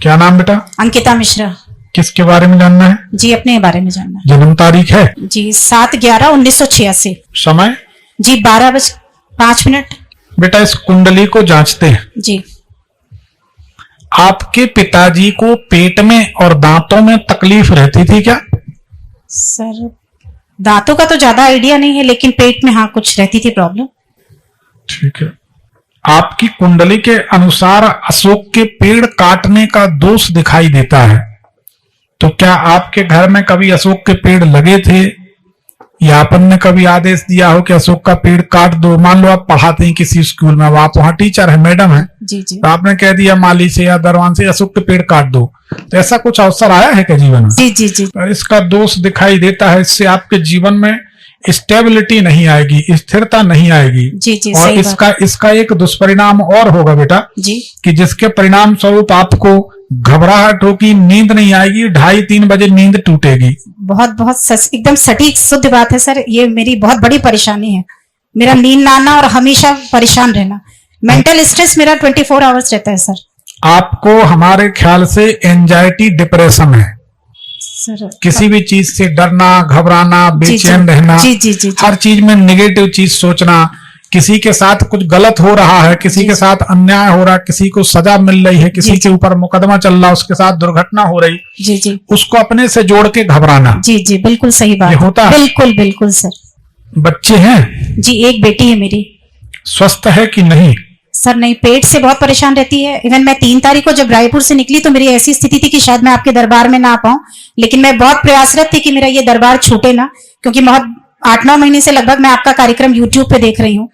क्या नाम बेटा? अंकिता मिश्रा। किसके बारे में जानना है? जी अपने बारे में जानना है। जन्म तारीख है? जी 7/11/1986। समय? जी 12:05। बेटा इस कुंडली को जांचते हैं। जी आपके पिताजी को पेट में और दांतों में तकलीफ रहती थी क्या? सर दांतों का तो ज्यादा आइडिया नहीं है, लेकिन पेट में हाँ कुछ रहती थी प्रॉब्लम। ठीक है। आपकी कुंडली के अनुसार अशोक के पेड़ काटने का दोष दिखाई देता है, तो क्या आपके घर में कभी अशोक के पेड़ लगे थे या अपन ने कभी आदेश दिया हो कि अशोक का पेड़ काट दो? मान लो आप पढ़ाते हैं किसी स्कूल में, आप वहां टीचर है, मैडम है, जी जी तो आपने कह दिया माली से या दरवान से अशोक के पेड़ काट दो, तो ऐसा कुछ अवसर आया है क्या जीवन में? जी जी जी और इसका दोष दिखाई देता है। इससे आपके जीवन में स्टेबिलिटी नहीं आएगी, स्थिरता नहीं आएगी। जी जी और सही बात। इसका एक दुष्परिणाम और होगा बेटा, जी कि जिसके परिणाम स्वरूप आपको घबराहट होगी, नींद नहीं आएगी, 2:30-3 बजे नींद टूटेगी। बहुत बहुत एकदम सटीक शुद्ध बात है सर। ये मेरी बहुत बड़ी परेशानी है, मेरा नींद ना आना और हमेशा परेशान रहना। मेंटल स्ट्रेस मेरा 24 आवर्स रहता है सर। आपको हमारे ख्याल से एंजाइटी डिप्रेशन है, सर किसी भी चीज से डरना, घबराना, बेचैन रहना, जी जी जी हर चीज में नेगेटिव चीज सोचना, किसी के साथ कुछ गलत हो रहा है, किसी के साथ अन्याय हो रहा है, किसी को सजा मिल रही है, किसी के ऊपर मुकदमा चल रहा है, उसके साथ दुर्घटना हो रही, जी जी उसको अपने से जोड़ के घबराना। जी जी बिल्कुल सही बात ये होता है। बिल्कुल बिल्कुल सर। बच्चे हैं? जी एक बेटी है मेरी। स्वस्थ है कि नहीं? सर नहीं, पेट से बहुत परेशान रहती है। इवन मैं 3 तारीख को जब रायपुर से निकली तो मेरी ऐसी स्थिति थी कि शायद मैं आपके दरबार में ना आ पाऊं, लेकिन मैं बहुत प्रयासरत थी कि मेरा ये दरबार छूटे ना, क्योंकि बहुत 8-9 महीने से लगभग मैं आपका कार्यक्रम यूट्यूब पे देख रही हूँ।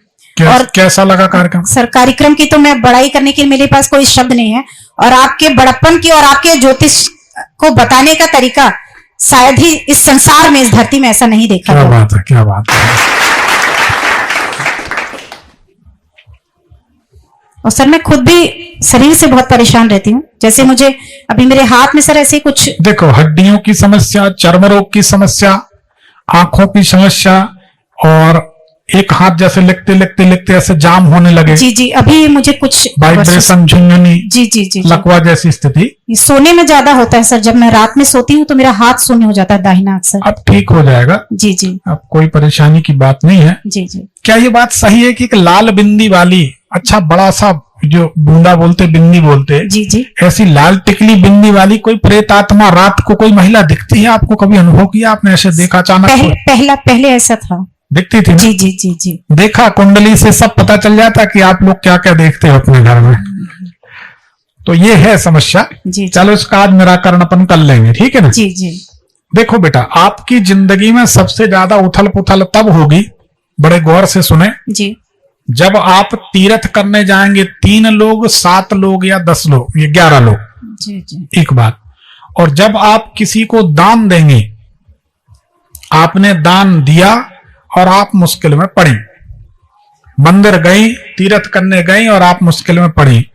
और कैसा लगा कार्यक्रम? सर कार्यक्रम की तो मैं बड़ाई करने के लिए मेरे पास कोई शब्द नहीं है, और आपके बड़प्पन की और आपके ज्योतिष को बताने का तरीका शायद ही इस संसार में, इस धरती में ऐसा नहीं देखा। क्या बात है, क्या बात है। और सर मैं खुद भी शरीर से बहुत परेशान रहती हूँ। जैसे मुझे अभी मेरे हाथ में सर ऐसे कुछ, देखो, हड्डियों की समस्या, चर्म रोग की समस्या, आंखों की समस्या, और एक हाथ जैसे लिखते लिखते लिखते ऐसे जाम होने लगे। जी जी अभी मुझे कुछ वाइब्रेशन, झुनझुनी, जी जी जी लकवा जैसी स्थिति। ये सोने में ज्यादा होता है सर। जब मैं रात में सोती हूँ तो मेरा हाथ शून्य हो जाता है, दाहिना अक्सर। अब ठीक हो जाएगा। जी जी अब कोई परेशानी की बात नहीं है। जी जी क्या ये बात सही है कि एक लाल बिंदी वाली, अच्छा बड़ा सा जो बूंदा बोलते, बिंदी बोलते, जी जी ऐसी लाल टिकली बिंदी वाली कोई प्रेत आत्मा रात को कोई महिला दिखती है आपको? कभी अनुभव किया आपने? ऐसे देखा अचानक? पहले ऐसा था। दिखती थी ना? जी जी जी जी देखा, कुंडली से सब पता चल जाता कि आप लोग क्या क्या देखते हो अपने घर में। तो ये है समस्या। जी चलो इसका आज निराकरण अपन कर लेंगे, ठीक है ना? जी जी देखो बेटा, आपकी जिंदगी में सबसे ज्यादा उथल पुथल तब होगी, बड़े गौर से सुने, जी जब आप तीर्थ करने जाएंगे। 3 लोग, 7 लोग या 10 लोग, ये 11 लोग, जी जी एक बात। और जब आप किसी को दान देंगे, आपने दान दिया और आप मुश्किल में पड़ी, मंदिर गई, तीर्थ करने गई और आप मुश्किल में पड़ी,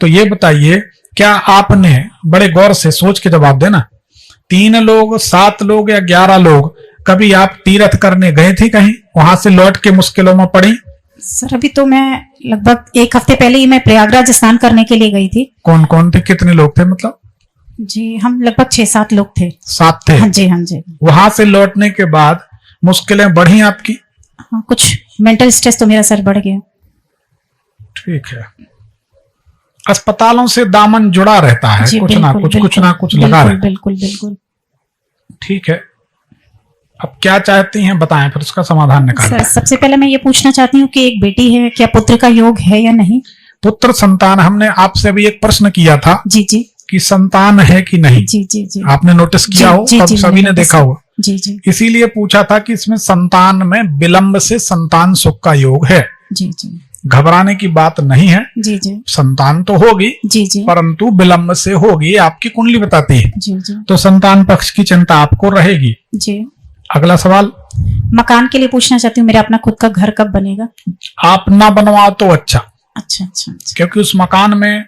तो ये बताइए, क्या आपने, बड़े गौर से सोच के जवाब देना, 3 लोग, 7 लोग या 11 लोग, कभी आप तीर्थ करने गए थे कहीं, वहां से लौट के मुश्किलों में पड़ी? सर अभी तो मैं लगभग 1 हफ्ते पहले ही मैं प्रयागराज स्नान करने के लिए गई थी। कौन कौन थे, कितने लोग थे मतलब? जी हम लगभग 6-7 लोग थे। 7 थे? हाँ जी हाँ जी। वहां से लौटने के बाद मुश्किलें बढ़ी आपकी? हाँ, कुछ मेंटल स्ट्रेस तो मेरा सर बढ़ गया। ठीक है। अस्पतालों से दामन जुड़ा रहता है, जी, कुछ बिल्कुल, ना कुछ बिल्कुल, कुछ ना कुछ लगा बिल्कुल, है। बिल्कुल बिल्कुल। ठीक है, अब क्या चाहती हैं बताएं, फिर उसका समाधान निकालें। सर सबसे पहले मैं ये पूछना चाहती हूँ कि एक बेटी है, क्या पुत्र का योग है या नहीं? पुत्र संतान, हमने आपसे भी एक प्रश्न किया था जी जी कि संतान है कि नहीं। जी जी जी आपने नोटिस किया हो, जी, सब जी, सभी ने मैंने देखा होगा। जी जी इसीलिए पूछा था कि इसमें संतान में विलंब से संतान सुख का योग है। जी जी घबराने की बात नहीं है, जी जी संतान तो होगी, जी जी परंतु विलंब से होगी, आपकी कुंडली बताती है। जी जी तो संतान पक्ष की चिंता आपको रहेगी। जी अगला सवाल, मकान के लिए पूछना चाहती हूँ, मेरा अपना खुद का घर कब बनेगा? आप ना बनवाओ तो अच्छा, अच्छा अच्छा अच्छा। क्योंकि उस मकान में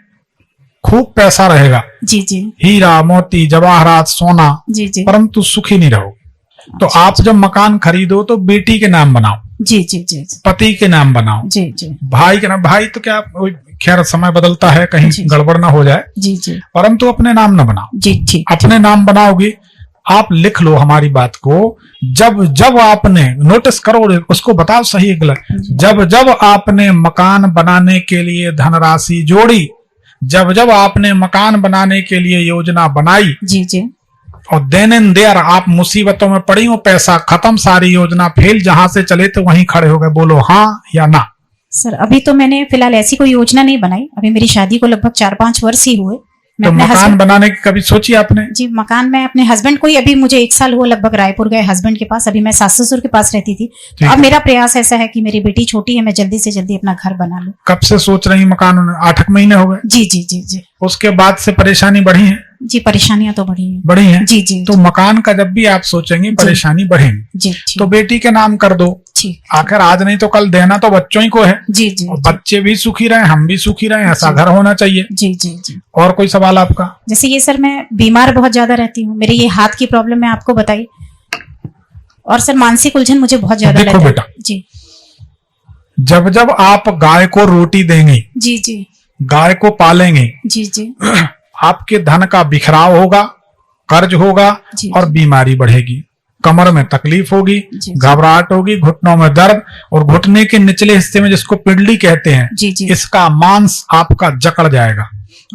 खूब पैसा रहेगा, जी जी हीरा मोती जवाहरात सोना, जी जी परंतु सुखी नहीं रहोगे। तो आप जब मकान खरीदो तो बेटी के नाम बनाओ, जी जी जी पति के नाम बनाओ, जी जी भाई के नाम, भाई तो क्या खैर समय बदलता है, कहीं जी। गड़बड़ ना हो जाए, जी जी परंतु अपने नाम न बनाओ। जी जी अपने नाम बनाओगे, आप लिख लो हमारी बात को। जब जब आपने, नोटिस करो, उसको बताओ सही है गलत। जब जब आपने मकान बनाने के लिए धनराशि जोड़ी, जब जब आपने मकान बनाने के लिए योजना बनाई, जी जी और देन एंड देयर आप मुसीबतों में पड़ी हो, पैसा खत्म, सारी योजना फेल, जहां से चले थे वहीं खड़े हो गए, बोलो हाँ या ना। सर, अभी तो मैंने फिलहाल ऐसी कोई योजना नहीं बनाई। अभी मेरी शादी को लगभग 4-5 वर्ष ही हुए। मैं तो अपने मकान हस्बैंड, बनाने की कभी सोची आपने? जी मकान में अपने हस्बैंड को ही, अभी मुझे 1 साल हुआ लगभग रायपुर गए हस्बैंड के पास। अभी मैं सास ससुर के पास रहती थी। ठीक अब है। मेरा प्रयास ऐसा है कि मेरी बेटी छोटी है, मैं जल्दी से जल्दी अपना घर बना लूं। कब से सोच रही मकान? 8 महीने हो गए। जी जी जी जी उसके बाद से परेशानी बढ़ी है? जी, परेशानियां तो बढ़ी हैं। बढ़ी है। जी जी तो मकान का जब भी आप सोचेंगे परेशानी बढ़ेगी, जी जी तो बेटी के नाम कर दो। ठीक, आखिर आज नहीं तो कल देना तो बच्चों ही को है। जी जी और बच्चे भी सुखी रहे, हम भी सुखी रहे, ऐसा घर होना चाहिए। जी जी जी। और कोई सवाल आपका? जैसे ये सर, मैं बीमार बहुत ज्यादा रहती हूँ। मेरे ये हाथ की प्रॉब्लम मैं आपको बताई, और सर मानसिक उलझन मुझे बहुत ज्यादा देखो रहता है। बेटा, जी जब जब आप गाय को रोटी देंगे, जी जी गाय को पालेंगे, जी जी आपके धन का बिखराव होगा, कर्ज होगा, जी, और बीमारी बढ़ेगी, कमर में तकलीफ होगी, जी, घबराहट होगी, घुटनों में दर्द, और घुटने के निचले हिस्से में जिसको पिंडली कहते हैं, जी जी इसका मांस आपका जकड़ जाएगा।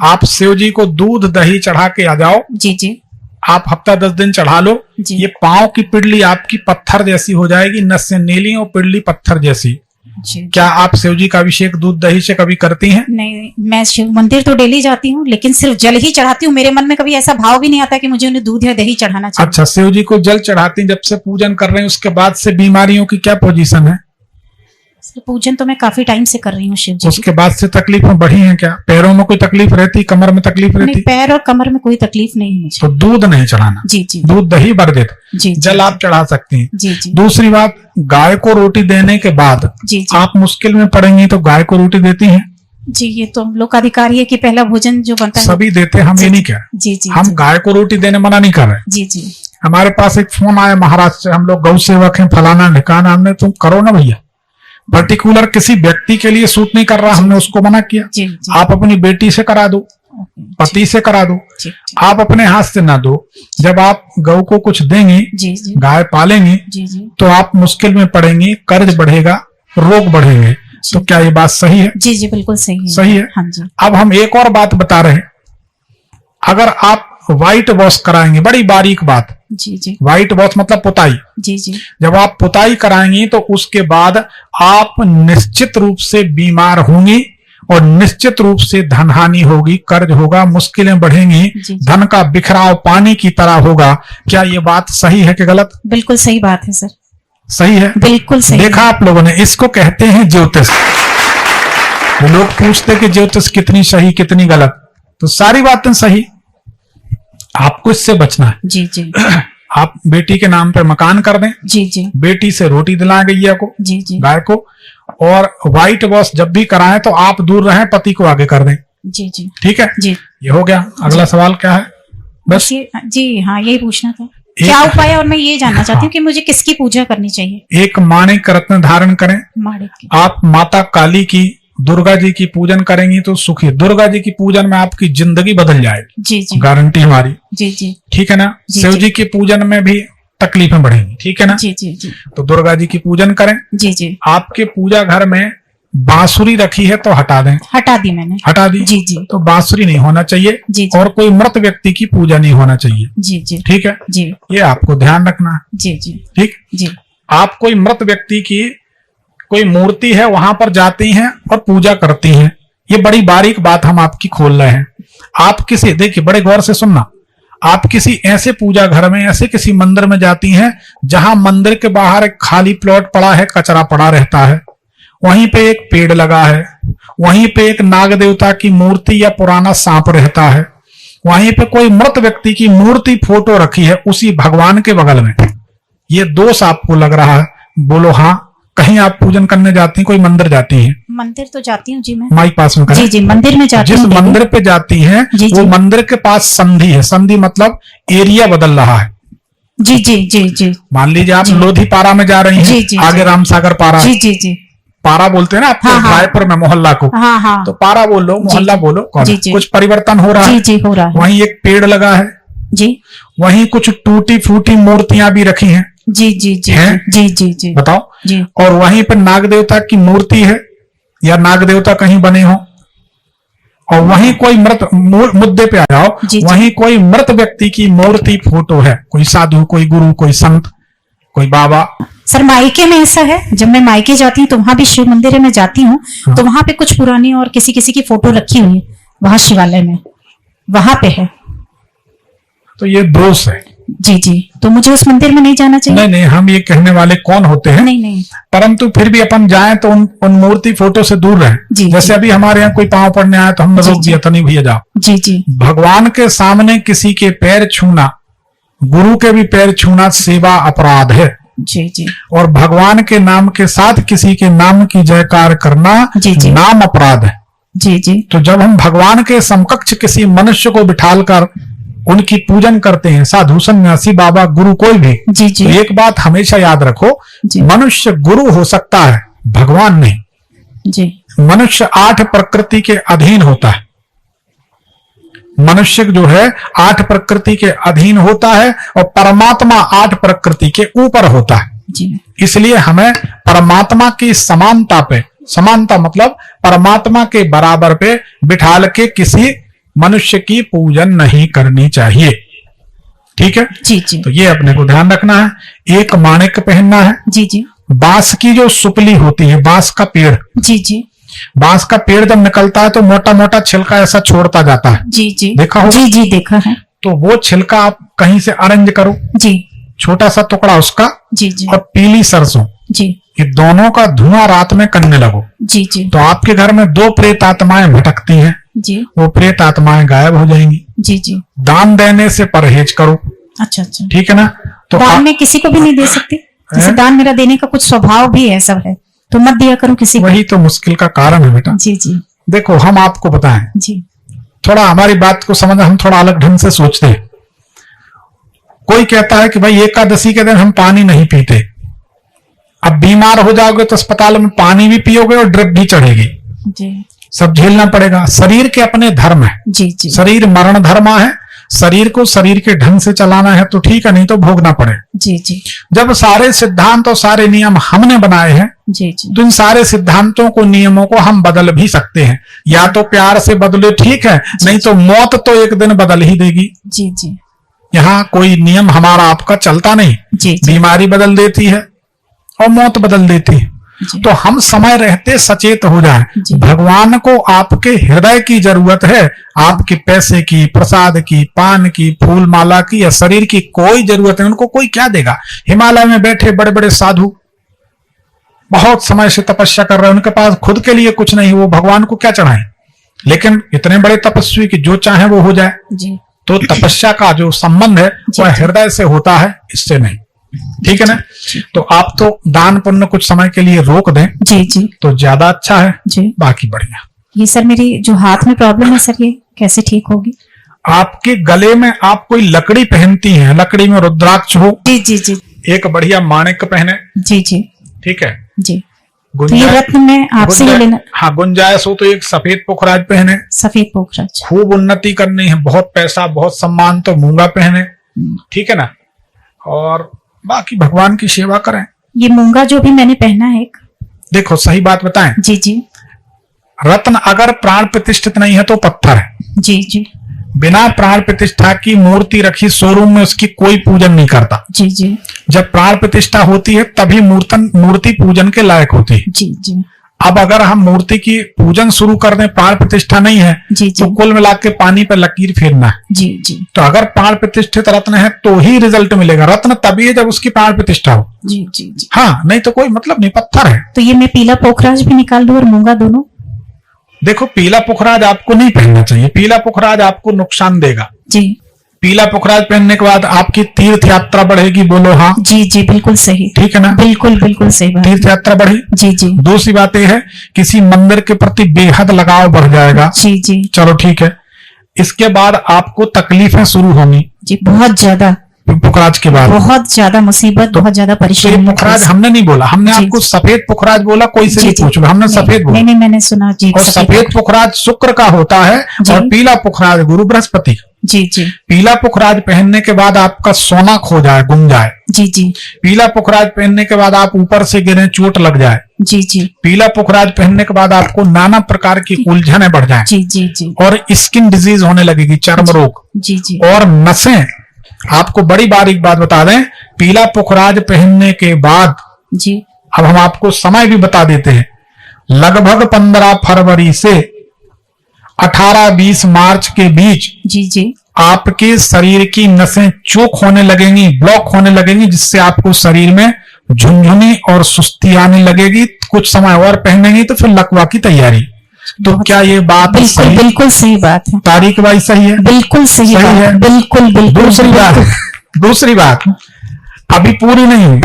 आप शिव जी को दूध दही चढ़ा के आ जाओ, जी जी आप हफ्ता 10 दिन चढ़ा लो, जी। ये पांव की पिंडली आपकी पत्थर जैसी हो जाएगी, नसें नीली और पिंडली पत्थर जैसी। जी। क्या आप शिव जी का अभिषेक दूध दही से कभी करती हैं? नहीं, मैं शिव मंदिर तो डेली जाती हूँ, लेकिन सिर्फ जल ही चढ़ाती हूँ। मेरे मन में कभी ऐसा भाव भी नहीं आता कि मुझे उन्हें दूध या दही चढ़ाना चाहिए। अच्छा, शिव जी को जल चढ़ाती, जब से पूजन कर रहे हैं उसके बाद से बीमारियों की क्या पोजीशन है? सर, पूजन तो मैं काफी टाइम से कर रही हूँ शिव जी की। उसके बाद से तकलीफें बढ़ी हैं क्या? पैरों में कोई तकलीफ रहती, कमर में तकलीफ नहीं, रहती? पैर और कमर में कोई तकलीफ नहीं है मुझे। तो दूध नहीं चढ़ाना, जी जी दूध दही भर देते, जी जी जल आप चढ़ा सकती हैं। जी जी दूसरी बात, गाय को रोटी देने के बाद जी जी आप मुश्किल में पड़ेंगी तो गाय को रोटी देती हैं? जी। ये तो हम लोग का अधिकार है कि पहला भोजन जो बनता है। सभी देते, हम ये नहीं कह रहे। जी जी हम गाय को रोटी देने मना नहीं कर रहे। जी जी हमारे पास एक फोन आया महाराष्ट्र से, हम लोग गौ सेवक हैं, फलाना ढिकाना, हमने तुम करो ना भैया, पर्टिकुलर किसी व्यक्ति के लिए सूट नहीं कर रहा, हमने उसको मना किया। जी जी आप अपनी बेटी से करा दो, पति से करा दो, जी आप अपने हाथ से ना दो। जब आप गौ को कुछ देंगी, जी जी गाय पालेंगी, जी जी तो आप मुश्किल में पड़ेंगी, कर्ज बढ़ेगा, रोग बढ़ेंगे। तो क्या ये बात सही है? जी जी, बिल्कुल सही है। सही है। हाँ जी अब हम एक और बात बता रहे हैं, अगर आप व्हाइट वॉश कराएंगे, बड़ी बारीक बात, जी जी व्हाइट वॉश मतलब पुताई, जी जी जब आप पुताई कराएंगी तो उसके बाद आप निश्चित रूप से बीमार होंगी, और निश्चित रूप से धन हानि होगी, कर्ज होगा, मुश्किलें बढ़ेंगी, जी। धन का बिखराव पानी की तरह होगा। क्या ये बात सही है कि गलत? बिल्कुल सही बात है सर, सही है। बिल्कुल सही देखा आप लोगों ने, इसको कहते हैं ज्योतिष। लोग पूछते कि ज्योतिष कितनी सही कितनी गलत, तो सारी बातें सही। आपको इससे बचना है। जी जी आप बेटी के नाम पे मकान कर दें, जी जी बेटी से रोटी दिलाएं गैया को, जी जी गाय को, और व्हाइट वॉश जब भी कराएं तो आप दूर रहें, पति को आगे कर दें। जी जी ठीक है, जी। ये हो गया। अगला सवाल क्या है? बस ये, जी हाँ, यही पूछना था। एक- क्या उपाय है, और मैं ये जानना चाहती हूँ कि मुझे किसकी पूजा करनी चाहिए। एक माणिक रत्न धारण करें। माड़े की। आप माता काली की, दुर्गा जी की पूजन करेंगी तो सुखी। दुर्गा जी की पूजन में आपकी जिंदगी बदल जाएगी, जी जी गारंटी हमारी। जी जी ठीक है ना? जी, शिव जी। जी की पूजन में भी तकलीफें बढ़ेंगी, ठीक है ना? जी जी जी तो दुर्गा जी की पूजन करें। जी जी आपके पूजा घर में बांसुरी रखी है तो हटा दें। हटा दी मैंने। हटा दी। जी जी तो बांसुरी नहीं होना चाहिए, जी जी और कोई मृत व्यक्ति की पूजा नहीं होना चाहिए। जी जी ठीक है, जी ये आपको ध्यान रखना है। जी जी ठीक, जी आप कोई मृत व्यक्ति की कोई मूर्ति है वहां पर जाती हैं और पूजा करती हैं, ये बड़ी बारीक बात हम आपकी खोल रहे हैं। आप किसी, देखिए बड़े गौर से सुनना, आप किसी ऐसे पूजा घर में, ऐसे किसी मंदिर में जाती हैं जहां मंदिर के बाहर एक खाली प्लॉट पड़ा है, कचरा पड़ा रहता है, वहीं पे एक पेड़ लगा है, वहीं पे एक नाग देवता की मूर्ति या पुराना सांप रहता है, वहीं पे कोई मृत व्यक्ति की मूर्ति फोटो रखी है उसी भगवान के बगल में, ये दोष आपको लग रहा है? बोलो हाँ। कहीं आप पूजन करने जाती हैं, कोई मंदिर जाती हैं? मंदिर तो जाती हूँ जी मैं। माइक पास में करें। जी जी, मंदिर में जाती जिस हूँ। मंदिर पे जाती हैं जी, वो जी। मंदिर के पास संधि है। संधि मतलब एरिया बदल रहा है। जी जी जी जी मान लीजिए आप जी। लोधी पारा में जा रही हैं, जी, जी, आगे जी। राम सागर पारा है। जी जी जी पारा बोलते हैं ना आपको, हाँ, हाँ। रायपुर में मोहल्ला को, हाँ हाँ तो पारा बोलो, मोहल्ला बोलो, कौन जी, जी। कुछ परिवर्तन हो रहा जी है। जी हो रहा है वहीं एक पेड़ लगा है, जी वहीं कुछ टूटी फूटी मूर्तियां भी रखी हैं, जी जी जी हैं? जी जी जी बताओ। जी और वहीं पर नाग देवता की मूर्ति है, या नाग देवता कहीं बने हो, और वहीं कोई मृत मुद्दे पे आ जाओ, जी, जी। वहीं कोई मृत व्यक्ति की मूर्ति फोटो है, कोई साधु, कोई गुरु, कोई संत, कोई बाबा। सर मायके में ऐसा है, जब मैं मायके जाती हूँ तो वहां भी शिव मंदिर में जाती हूँ, हाँ। तो वहां पे कुछ पुरानी और किसी किसी की फोटो रखी हुई है, वहां शिवालय में वहां पे है। तो ये दोष है। जी जी, तो मुझे उस मंदिर में नहीं जाना चाहिए? नहीं नहीं, हम ये कहने वाले कौन होते हैं? नहीं नहीं परंतु फिर भी अपन जाएं तो उन मूर्ति फोटो से दूर रहें। जी, जैसे जी। अभी हमारे यहाँ कोई पांव पड़ने आया तो हमने जी, रोक जी। दिया था, नहीं भैया जाओ। जी जी भगवान के सामने किसी के पैर छूना, गुरु के भी पैर छूना सेवा अपराध है, जी जी और भगवान के नाम के साथ किसी के नाम की जयकार करना जी, जी। नाम अपराध है। जी जी तो जब हम भगवान के समकक्ष किसी मनुष्य को बिठालकर उनकी पूजन करते हैं, साधु सन्यासी बाबा गुरु कोई भी, जी जी तो एक बात हमेशा याद रखो, जी। मनुष्य गुरु हो सकता है, भगवान नहीं। जी मनुष्य 8 प्रकृति के अधीन होता है, मनुष्य जो है 8 प्रकृति के अधीन होता है, और परमात्मा 8 प्रकृति के ऊपर होता है। जी इसलिए हमें परमात्मा की समानता पे, समानता मतलब परमात्मा के बराबर पे बिठाल के किसी मनुष्य की पूजन नहीं करनी चाहिए। ठीक है, जी जी तो ये अपने को ध्यान रखना है। एक माणिक पहनना है, जी जी बांस की जो सुपली होती है, बांस का पेड़, जी जी बांस का पेड़ जब निकलता है तो मोटा मोटा छिलका ऐसा छोड़ता जाता है, जी जी देखा होगा? जी जी देखा है। तो वो छिलका आप कहीं से अरेंज करो, जी छोटा सा टुकड़ा उसका, जी जी और पीली सरसों, जी ये दोनों का धुआं रात में करने लगो, जी जी तो आपके घर में 2 प्रेत आत्माएं भटकती हैं, जी वो प्रेत आत्माएं गायब हो जाएंगी। जी जी दान देने से परहेज करो, अच्छा अच्छा। ठीक है ना? तो दान में किसी को भी नहीं दे सकती? जैसे हैं? दान मेरा देने का कुछ स्वभाव भी है, सब है, तो मत दिया करूं किसी को। वही तो मुश्किल का कारण है बेटा। जी जी देखो, हम आपको बताएं, जी थोड़ा हमारी बात को समझ, हम थोड़ा अलग ढंग से सोचते हैं। कोई कहता है कि भाई एकादशी के दिन हम पानी नहीं पीते, अब बीमार हो जाओगे तो अस्पताल में पानी भी पियोगे और ड्रिप भी चढ़ेगी, जी सब झेलना पड़ेगा। शरीर के अपने धर्म है, जी जी शरीर मरण धर्मा है, शरीर को शरीर के ढंग से चलाना है तो ठीक है, नहीं तो भोगना पड़े। जी जी जब सारे सिद्धांत और सारे नियम हमने बनाए हैं, जी जी तो इन सारे सिद्धांतों को, नियमों को हम बदल भी सकते हैं। या तो प्यार से बदले, ठीक है, नहीं तो मौत तो एक दिन बदल ही देगी। जी जी यहाँ कोई नियम हमारा आपका चलता नहीं, जी जी बीमारी बदल देती है और मौत बदल देती है। जी। तो हम समय रहते सचेत हो जाएं। जी। भगवान को आपके हृदय की जरूरत है, आपके पैसे की, प्रसाद की, पान की, फूल माला की या शरीर की कोई जरूरत नहीं। उनको कोई क्या देगा? हिमालय में बैठे बड़े बड़े साधु बहुत समय से तपस्या कर रहे हैं, उनके पास खुद के लिए कुछ नहीं, वो भगवान को क्या चढ़ाएं? लेकिन इतने बड़े तपस्वी कि जो चाहे वो हो जाए। जी तो तपस्या का जो संबंध है जी, वह जी। हृदय से होता है, इससे नहीं। ठीक है ना? तो आप तो दान पुण्य कुछ समय के लिए रोक दें जी जी तो ज्यादा अच्छा है, जी। बाकी बढ़िया। ये सर मेरी जो हाथ में प्रॉब्लम है सर, ये कैसे ठीक होगी? आपके गले में आप कोई लकड़ी पहनती हैं, लकड़ी में रुद्राक्ष हो, जी जी जी एक बढ़िया माणिक पहने, जी जी ठीक है। जी तो ये रत्न में आपसे ही लेना। हाँ, गुंजाइश हो तो एक सफेद पुखराज पहने। सफेद पोखराज, खूब उन्नति करनी है, बहुत पैसा बहुत सम्मान, तो मूंगा पहने, ठीक है ना? और बाकी भगवान की सेवा करें। ये मूंगा जो भी मैंने पहना है एक, देखो सही बात बताएं, जी जी रत्न अगर प्राण प्रतिष्ठित नहीं है तो पत्थर है। जी जी बिना प्राण प्रतिष्ठा की मूर्ति रखी शोरूम में, उसकी कोई पूजन नहीं करता। जी जी जब प्राण प्रतिष्ठा होती है तभी मूर्ति पूजन के लायक होती है। जी जी अब अगर हम मूर्ति की पूजन शुरू कर दें, प्राण प्रतिष्ठा नहीं है, जी जी तो कुल मिला के पानी पर लकीर फेरना है। जी जी तो अगर प्राण प्रतिष्ठित रत्न है तो ही रिजल्ट मिलेगा। रत्न तभी है जब उसकी प्राण प्रतिष्ठा हो, जी जी जी। हाँ, नहीं तो कोई मतलब नहीं, पत्थर है। तो ये मैं पीला पोखराज भी निकाल दूं और मूंगा दोनों? देखो, पीला पुखराज आपको नहीं पहनना चाहिए, पीला पुखराज आपको नुकसान देगा। जी पीला पुखराज पहनने के बाद आपकी तीर्थ यात्रा बढ़ेगी, बोलो हाँ। जी जी बिल्कुल सही, ठीक है ना? बिल्कुल बिल्कुल सही बात। तीर्थ यात्रा बढ़ी। जी जी दूसरी बात यह है, किसी मंदिर के प्रति बेहद लगाव बढ़ जाएगा। जी जी चलो ठीक है। इसके बाद आपको तकलीफें शुरू होंगी, जी बहुत ज्यादा। पुखराज के बाद? बहुत ज्यादा मुसीबत, बहुत ज्यादा तो ये परेशानी। पुखराज हमने नहीं बोला, हमने जी, आपको सफेद पुखराज बोला, कोई से भी जी, पूछ लो, हमने सफेद बोला। नहीं, मैंने सुना जी। और सफेद पुखराज शुक्र का होता है जी। और पीला पुखराज गुरु बृहस्पति। जी जी पीला पुखराज पहनने के बाद आपका सोना खो जाए, गुम जाए। जी जी पीला पुखराज पहनने के बाद आप ऊपर से गिरे, चोट लग जाए। जी जी पीला पुखराज पहनने के बाद आपको नाना प्रकार की उलझने बढ़ जाए जी जी जी और स्किन डिजीज होने लगेगी, चर्म रोग जी जी और नसें। आपको बड़ी बारीक बात बता दें, पीला पुखराज पहनने के बाद जी अब हम आपको समय भी बता देते हैं, लगभग 15 फरवरी से 18-20 मार्च के बीच जी जी आपके शरीर की नसें चोक होने लगेंगी, ब्लॉक होने लगेंगी, जिससे आपको शरीर में झुनझुनी और सुस्ती आने लगेगी। कुछ समय और पहनेंगी तो फिर लकवा की तैयारी। तो क्या ये बात बिल्कुल सही? बिल्कुल सही बात है, तारीख वाइज सही है? बिल्कुल सही सही बात है। है, बिल्कुल बिल्कुल। दूसरी बात अभी पूरी नहीं हुई।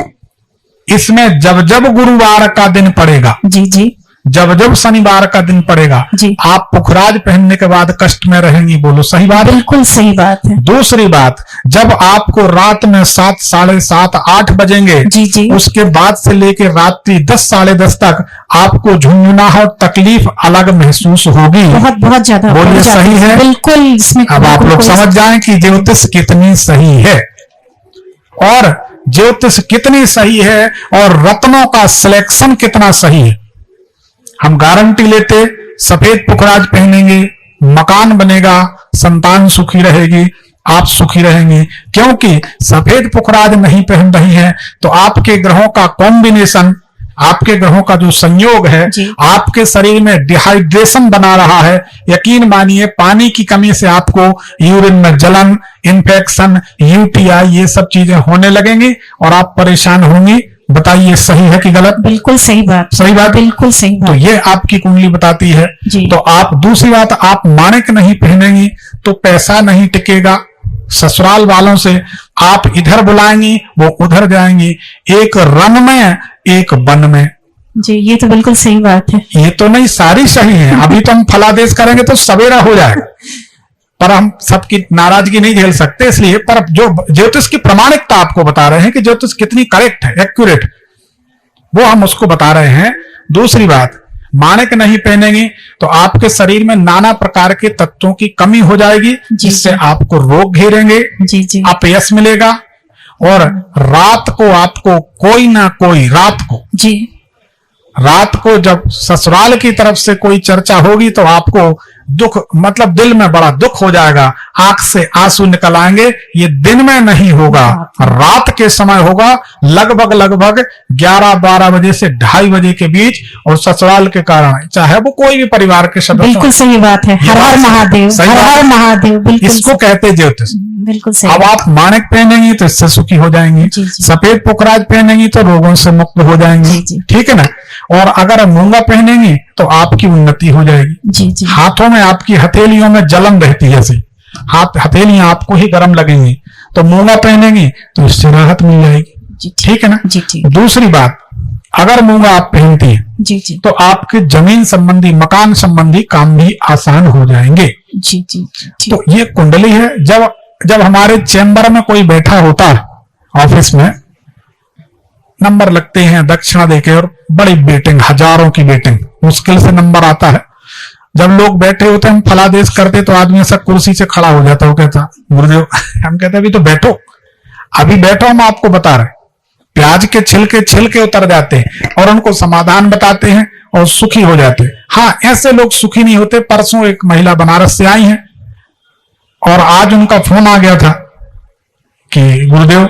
इसमें जब जब गुरुवार का दिन पड़ेगा, जी जी जब जब शनिवार का दिन पड़ेगा, जी। आप पुखराज पहनने के बाद कष्ट में रहेंगी। बोलो सही बात है? बिल्कुल सही बात है। दूसरी बात, जब आपको रात में 7, 7:30, 8 बजेंगे, जी जी उसके बाद से लेकर रात्रि 10, 10:30 तक आपको झुंझुनाहट और तकलीफ अलग महसूस होगी। बहुत बहुत ज्यादा। बोलिए बहुत ज्यादा। सही है? बिल्कुल। इसमें अब आप बिल्कुल लोग कोई- समझ जाएं कि ज्योतिष कितनी सही है और ज्योतिष कितनी सही है और रत्नों का सिलेक्शन कितना सही है। हम गारंटी लेते, सफेद पुखराज पहनेंगे, मकान बनेगा, संतान सुखी रहेगी, आप सुखी रहेंगे। क्योंकि सफेद पुखराज नहीं पहन रही हैं तो आपके ग्रहों का कॉम्बिनेशन, आपके ग्रहों का जो संयोग है, जी। आपके शरीर में डिहाइड्रेशन बना रहा है। यकीन मानिए, पानी की कमी से आपको यूरिन में जलन, इन्फेक्शन, यूटीआई, ये सब चीजें होने लगेंगी और आप परेशान होंगी। बताइए सही है कि गलत? बिल्कुल सही बात। सही बात। बिल्कुल सही तो बात। ये आपकी कुंडली बताती है। जी। तो आप दूसरी बात, आप माणिक नहीं पहनेंगी तो पैसा नहीं टिकेगा। ससुराल वालों से आप इधर बुलाएंगी, वो उधर जाएंगी। एक रन में, एक बन में। जी, ये तो बिल्कुल सही बात है। ये तो नहीं, सारी सही है। अभी तो हम फलादेश करेंगे तो सवेरा हो जाएगा, पर हम सबकी नाराजगी नहीं झेल सकते, इसलिए। पर जो ज्योतिष की प्रामाणिकता आपको बता रहे हैं कि ज्योतिष कितनी करेक्ट है, एक्यूरेट, वो हम उसको बता रहे हैं। दूसरी बात, माणिक नहीं पहनेंगी तो आपके शरीर में नाना प्रकार के तत्वों की कमी हो जाएगी, जिससे आपको रोग घेरेंगे, जी जी अपयश मिलेगा। और रात को आपको कोई ना कोई, रात को जब ससुराल की तरफ से कोई चर्चा होगी तो आपको दुख, मतलब दिल में बड़ा दुख हो जाएगा, आंख से आंसू निकल आएंगे। ये दिन में नहीं होगा, रात के समय होगा, लगभग 11-12 बजे से 2:30 बजे के बीच। और ससुराल के कारण, चाहे वो कोई भी परिवार के सदस्य, बिल्कुल सही बात है। हर हर महादेव, सही हर बात हर है। महादेव। बिल्कुल इसको कहते ज्योतिष। बिल्कुल सही। अब आप माणिक पहनेंगी तो इससे सुखी हो जाएंगी, जी, जी। सफेद पुखराज पहनेंगी तो रोगों से मुक्त हो जाएंगी, जी, जी। ठीक है ना। और अगर मूंगा पहनेंगी तो आपकी उन्नति हो जाएगी। जी जी हाथों में आपकी हथेलियों में जलन रहती है, ऐसी हथेलियां आपको ही गर्म लगेंगी, तो मूंगा पहनेंगी तो इससे राहत मिल जाएगी, जी ठीक है ना। जी ठीक। दूसरी बात, अगर मूंगा आप पहनती है जी जी तो आपके जमीन संबंधी, मकान संबंधी काम भी आसान हो जाएंगे। जी जी ठीक। तो ये कुंडली है। जब हमारे चैम्बर में कोई बैठा होता है, ऑफिस में नंबर लगते हैं दक्षिणा देके, और बड़ी बेटिंग, हजारों की बेटिंग, मुश्किल से नंबर आता है। जब लोग बैठे होते हैं, हम फलादेश करते तो आदमी ऐसा कुर्सी से खड़ा हो जाता, वो कहता गुरुदेव, हम कहते अभी तो बैठो, अभी बैठो, हम आपको बता रहे। प्याज के छिलके उतर जाते हैं और उनको समाधान बताते हैं और सुखी हो जाते हैं। हाँ, ऐसे लोग सुखी नहीं होते। परसों एक महिला बनारस से आई है और आज उनका फोन आ गया था कि गुरुदेव,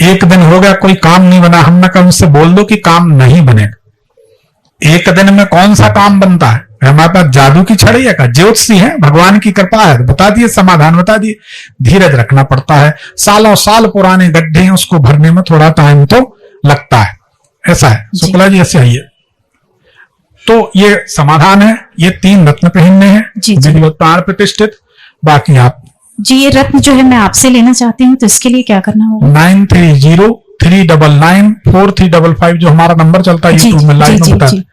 एक दिन हो गया कोई काम नहीं बना। हमने कहा उनसे बोल दो कि काम नहीं बनेगा। एक दिन में कौन सा काम बनता है? हमारे पास जादू की छड़ी है का? ज्योतिषी है, भगवान की कृपा है, बता दिए, समाधान बता दिए। धीरज रखना पड़ता है, सालों साल पुराने गड्ढे हैं, उसको भरने में थोड़ा टाइम तो लगता है। ऐसा है शुक्ला जी, ऐसे आइए। तो ये समाधान है। ये 3 रत्न पहनने हैं, जी, जी। विधिवत प्राण प्रतिष्ठित। बाकी आप जी, ये रत्न जो है मैं आपसे लेना चाहती हूँ, तो इसके लिए क्या करना होगा? 9303994355 जो हमारा नंबर चलता है जी, यूट्यूब में लाइव जी, में बता, जी।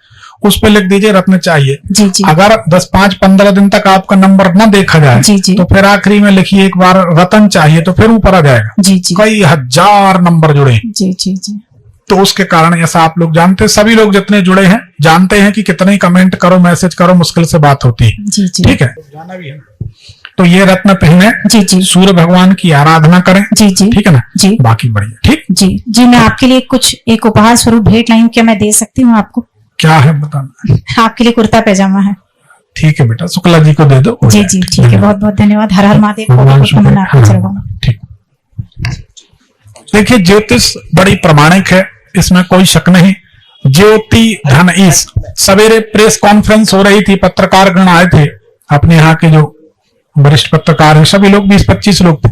उस पे लिख दीजिए रत्न चाहिए। जी जी अगर 10, 5, 15 दिन तक आपका नंबर न देखा जाए जी जी तो फिर आखिरी में लिखिए एक बार रतन चाहिए, तो फिर ऊपर आ जाएगा। जी जी कई हजार नंबर जुड़े हैं। जी जी जी तो उसके कारण ऐसा आप लोग जानते हैं, सभी लोग जितने जुड़े हैं जानते हैं कि कितने ही कमेंट करो, मैसेज करो, मुश्किल से बात होती है। जी जी ठीक है, जाना भी है। तो ये रत्न पहने, जी जी सूर्य भगवान की आराधना करें। जी जी ठीक है ना जी बाकी बढ़िया। ठीक, जी जी मैं आपके लिए कुछ एक उपहार स्वरूप भेंट लाई हूँ, क्या मैं दे सकती हूँ आपको? क्या है बताना। आपके लिए कुर्ता पैजामा है। ठीक है बेटा, शुक्ला जी को दे दो। हो जी जाए। जी ठीक है, बहुत बहुत धन्यवाद। हर हर महादेव। भगवान कोटि कोटि शुक्र। नमन आपके चरणों में। ठीक, देखिए ज्योतिष बड़ी प्रमाणिक है, इसमें कोई शक नहीं। ज्योति धन ईश। सवेरे प्रेस कॉन्फ्रेंस हो रही थी, पत्रकार गण आए थे, अपने यहाँ के जो वरिष्ठ पत्रकार हैं सभी लोग 20-25 लोग थे।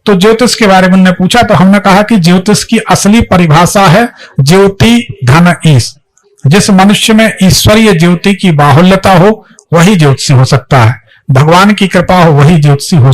तो ज्योतिष के बारे में उन्होंने पूछा, तो हमने कहा कि ज्योतिष की असली परिभाषा है ज्योति धन ईश। जिस मनुष्य में ईश्वरीय ज्योति की बाहुल्यता हो वही ज्योतिषी हो सकता है, भगवान की कृपा हो वही ज्योतिषी हो